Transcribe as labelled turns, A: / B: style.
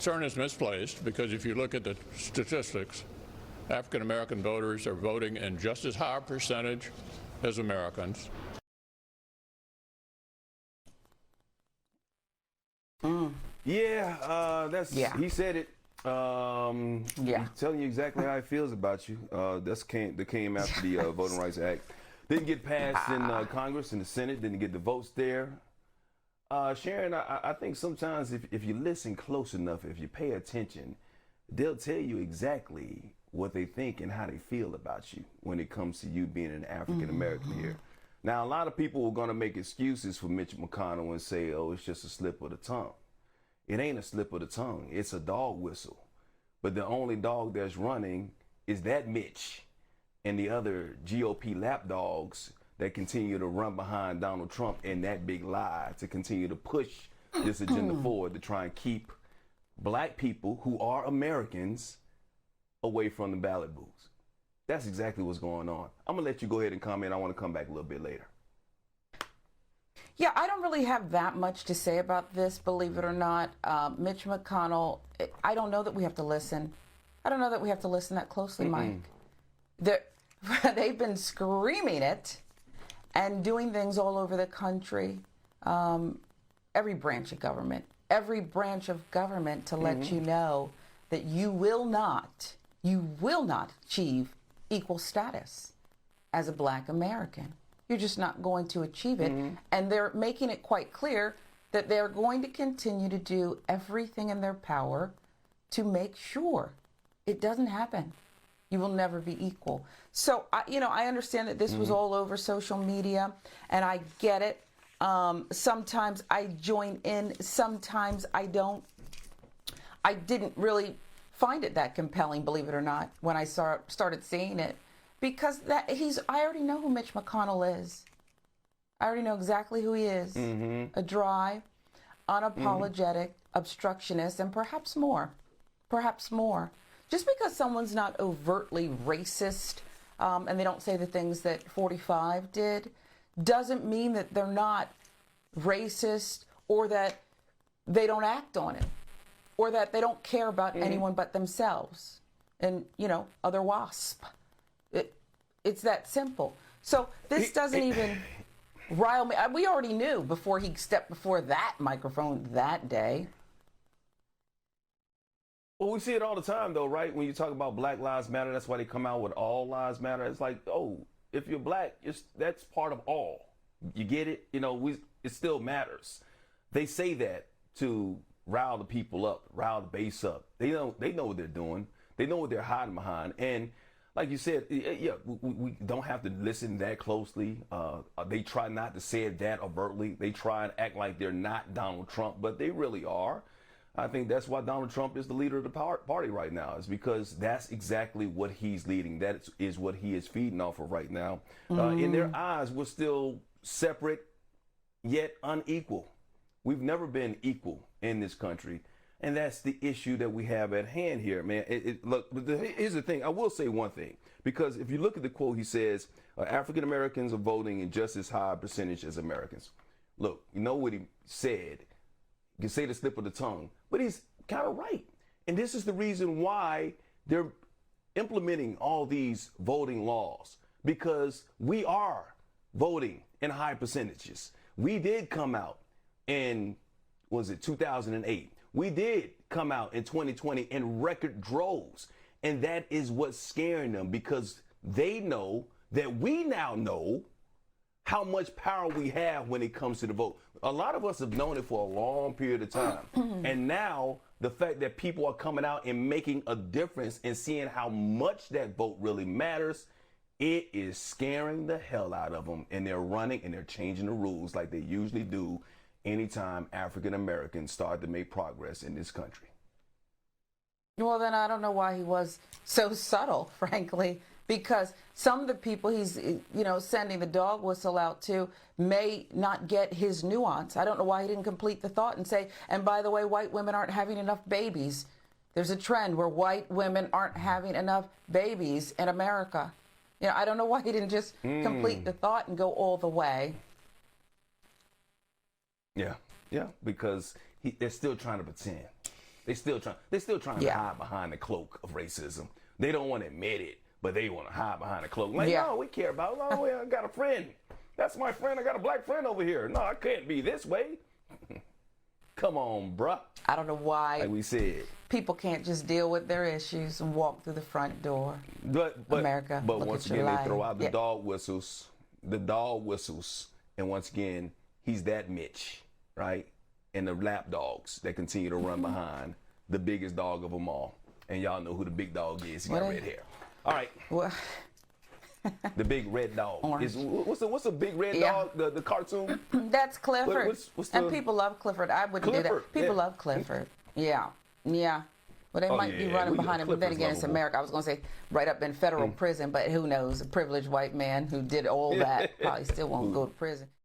A: Concern is misplaced because if you look at the statistics, African American voters are voting in just as high a percentage as Americans.
B: He said it. He's telling you exactly how he feels about you. That came after the Voting Rights Act. Didn't get passed in Congress and the Senate. Didn't get the votes there. Sharon, I think sometimes if you listen close enough, if you pay attention, they'll tell you exactly what they think and how they feel about you when it comes to you being an African American here. Now, a lot of people are going to make excuses for Mitch McConnell and say, oh, it's just a slip of the tongue. It ain't a slip of the tongue. It's a dog whistle. But the only dog that's running is that Mitch and the other GOP lapdogs that continue to run behind Donald Trump and that big lie to continue to push this agenda forward to try and keep black people who are Americans away from the ballot booths. That's exactly what's going on. I'm going to let you go ahead and comment. I want to come back a little bit later.
C: Yeah, I don't really have that much to say about this, believe it or not. Mitch McConnell, I don't know that we have to listen. I don't know that we have to listen that closely, Mike. They've been screaming it and doing things all over the country. Every branch of government to let you know that you will not achieve equal status as a black American. You're just not going to achieve it. And they're making it quite clear that they're going to continue to do everything in their power to make sure it doesn't happen. You will never be equal. So, I understand that this was all over social media, and I get it. Sometimes I join in, sometimes I don't. I didn't really find it that compelling, believe it or not, when I started seeing it. Because I already know who Mitch McConnell is. I already know exactly who he is. A dry, unapologetic obstructionist, and perhaps more. Just because someone's not overtly racist and they don't say the things that 45 did, doesn't mean that they're not racist or that they don't act on it or that they don't care about anyone but themselves and, other WASP. It's that simple. So this doesn't even rile me. We already knew before he stepped before that microphone that day.
B: Well, we see it all the time, though, right? When you talk about Black Lives Matter, that's why they come out with All Lives Matter. It's like, oh, if you're black, that's part of all. You get it? It still matters. They say that to rile the people up, rile the base up. They know what they're doing. They know what they're hiding behind. And like you said, we don't have to listen that closely. They try not to say it that overtly. They try and act like they're not Donald Trump, but they really are. I think that's why Donald Trump is the leader of the party right now, is because that's exactly what he's leading. That is what he is feeding off of right now. In their eyes, we're still separate, yet unequal. We've never been equal in this country. And that's the issue that we have at hand here, man. Look, here's the thing. I will say one thing, because if you look at the quote, he says, African Americans are voting in just as high a percentage as Americans. Look, you know what he said. You can say the slip of the tongue, but he's kind of right. And this is the reason why they're implementing all these voting laws, because we are voting in high percentages. We did come out in, 2008? We did come out in 2020 in record droves. And that is what's scaring them, because they know that we now know how much power we have when it comes to the vote. A lot of us have known it for a long period of time. And now the fact that people are coming out and making a difference and seeing how much that vote really matters, it is scaring the hell out of them. And they're running and they're changing the rules like they usually do anytime African Americans start to make progress in this country.
C: Well, then I don't know why he was so subtle, frankly, because some of the people he's, sending the dog whistle out to may not get his nuance. I don't know why he didn't complete the thought and say, and by the way, white women aren't having enough babies. There's a trend where white women aren't having enough babies in America. I don't know why he didn't just complete the thought and go all the way.
B: Yeah, because they're still trying to pretend. They're still trying to
C: Yeah.
B: hide behind the cloak of racism. They don't want to admit it, but they want to hide behind the cloak. Like,
C: Yeah.
B: no, we care about. No, I got a friend. That's my friend. I got a black friend over here. No, I can't be this way. Come on, bruh.
C: I don't know why
B: Like we said.
C: people can't just deal with their issues and walk through the front door.
B: But
C: America,
B: But
C: look
B: once
C: at your
B: again, they
C: life.
B: throw out the
C: Yeah.
B: dog whistles. The dog whistles. And once again, he's that Mitch, right? And the lap dogs that continue to run behind the biggest dog of them all. And y'all know who the big dog is. He got
C: What
B: red hair. All right.
C: Well,
B: The big red dog.
C: Orange.
B: What's the big red
C: Yeah.
B: dog? The cartoon?
C: that's Clifford.
B: what's
C: and
B: the-
C: people love Clifford. I wouldn't do
B: Clifford,
C: that. People
B: yeah.
C: love Clifford. Yeah. Yeah. Well, they might be
B: yeah,
C: running
B: we know
C: behind him. But then
B: Clifford's
C: again, it's
B: lovable.
C: America. I was going to say right up in federal prison, but who knows? A privileged white man who did all that probably still won't go to prison.